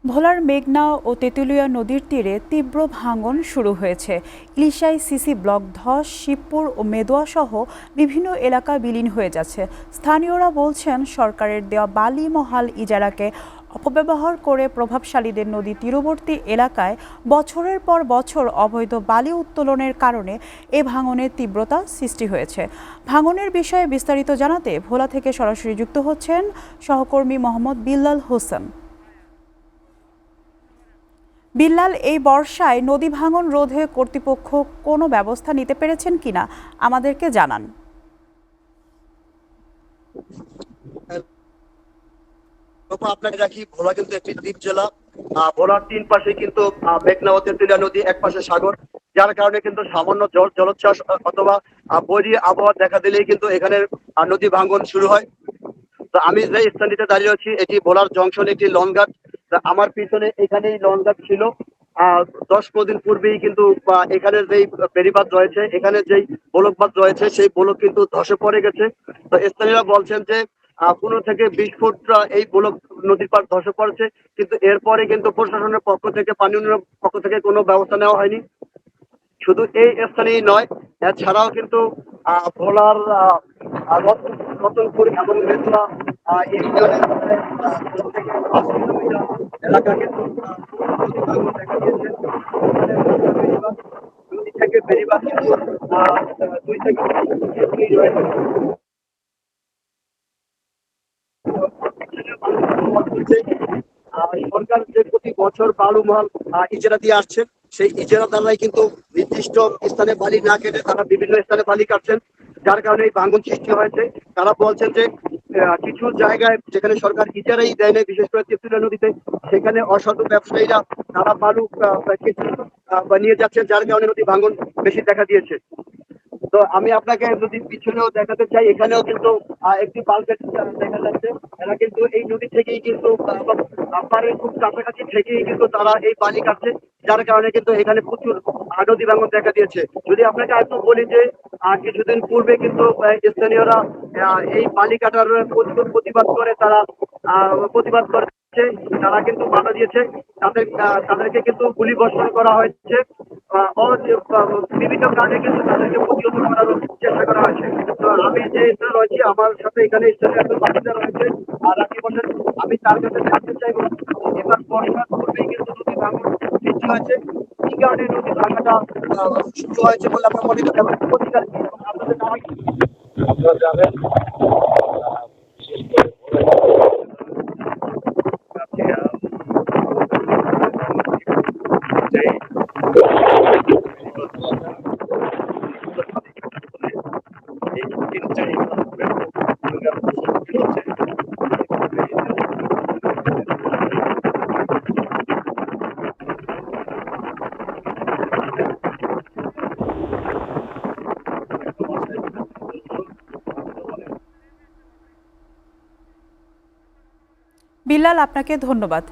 ভোলার মেঘনা ও তেঁতুলিয়া নদীর তীরে তীব্র ভাঙন শুরু হয়েছে। ইলিশাই, সিসি ব্লক, ধস, শিবপুর ও মেদোয়া সহ বিভিন্ন এলাকা বিলীন হয়ে যাচ্ছে। স্থানীয়রা বলছেন, সরকারের দেওয়া বালি মহাল ইজারাকে অপব্যবহার করে প্রভাবশালীদের নদী তীরবর্তী এলাকায় বছরের পর বছর অবৈধ বালি উত্তোলনের কারণে এ ভাঙনের তীব্রতা সৃষ্টি হয়েছে। ভাঙনের বিষয়ে বিস্তারিত জানাতে ভোলা থেকে সরাসরি যুক্ত হচ্ছেন সহকর্মী মোহাম্মদ বিল্লাল হোসেন। বিল্লাল, এই বর্ষায় নদী ভাঙন রোধে কর্তৃপক্ষ কোনো ব্যবস্থা নিতে পেরেছেন কিনা আমাদেরকে জানান। আপনাকে রাখি, ভোলা কিন্তু একটি দ্বীপ জেলা। ভোলার তিন পাশে কিন্তু মেঘনা ও তেঁতুলিয়া নদী, এক পাশে সাগর, যার কারণে কিন্তু সামান্য জলোচ্ছ্বাস অথবা বৈরী আবহাওয়া দেখা দিলেই কিন্তু এখানে নদী ভাঙন শুরু হয়। তো আমি যে স্থানটিতে দাঁড়িয়ে আছি, এটি ভোলার জংশন একটি লঞ্চঘাট। আমার পিছনে এখানেই লঞ্চঘাট ছিল। 10-15 দিন পূর্বেই কিন্তু এখানে যেই বেড়িবাঁধ রয়েছে, এখানে যেই বোলকবাঁধ রয়েছে, সেই বোলক কিন্তু ধসে পড়ে গেছে। তো স্থানীয়রা বলছেন যে 15 থেকে 20 ফুট এই বোলক নদীর পাড় ধসে পড়েছে, কিন্তু এরপরে কিন্তু প্রশাসনের পক্ষ থেকে, পানি উন্নয়নের পক্ষ থেকে কোনো ব্যবস্থা নেওয়া হয়নি। শুধু এই স্থানেই নয়, এছাড়াও কিন্তু ভোলার রতনপুর এবং মেঘলা ইউনিয়নের এলাকা কিন্তু দেখা গিয়েছে। নদী থেকে বেরিবাদ কিন্তু 2 থেকে 3 ফুট রয়েছে। সরকার যে প্রতি বছর বালু মহাল ইজারা দিয়ে আসছেন, সেই ইজারা দ্বারাই কিন্তু নির্দিষ্ট স্থানে বালি না কেটে তারা বিভিন্ন স্থানে বালি কাটছেন, যার কারণে এই ভাঙন সৃষ্টি হয়েছে। তারা বলছেন যে কিছু জায়গায় যেখানে সরকার ইজারাই দেয় না, বিশেষ করে তেঁতুলিয়া নদীতে, সেখানে অসাধু ব্যবসায়ীরা তারা বালু নিয়ে যাচ্ছেন, যার কারণে নদী ভাঙন বেশি দেখা দিয়েছে। তো আমি আপনাকে যদি পিছনেও দেখাতে চাই, এখানেও কিন্তু একটি বাল্কেট দেখা যাচ্ছে। এরা কিন্তু এই নদী থেকেই কিন্তু পাড়ের খুব কাছাকাছি থেকেই কিন্তু তারা এই বালি কাটছে, যার কারণে কিন্তু এখানে প্রচুর নদী ভাঙন দেখা দিয়েছে। যদি আপনাকে আরেকটু বলি যে কিছুদিন পূর্বে কিন্তু স্থানীয়রা এই বালি কাটার প্রতিবাদ করে তারা প্রতিবাদ করেছে, তারা কিন্তু বাধা দিয়েছে। তাদেরকে কিন্তু গুলি বর্ষণ করা হয়েছে। বিভিন্ন কাজে কিন্তু তাদেরকে প্রতিহত করার চেষ্টা করা হয়েছে। তো আমি যে স্থানে রয়েছি, আমার সাথে এখানে স্থানীয় একজন বাসিন্দা রয়েছে, আর রাখি বসেন। আমি তার কাছে জানতে চাইবো, এবার বর্ষার পূর্বেই কিন্তু নদী ভাঙন সৃষ্টি হয়েছে, কি কারণে নদী ভাঙাটা শুরু হয়েছে বলে আমরা মনে করি, এবং প্রতিকার কি আপনাদের জানা কি? আপনারা জানেন, বিশেষ করে বিল্লাল, আপনাকে ধন্যবাদ।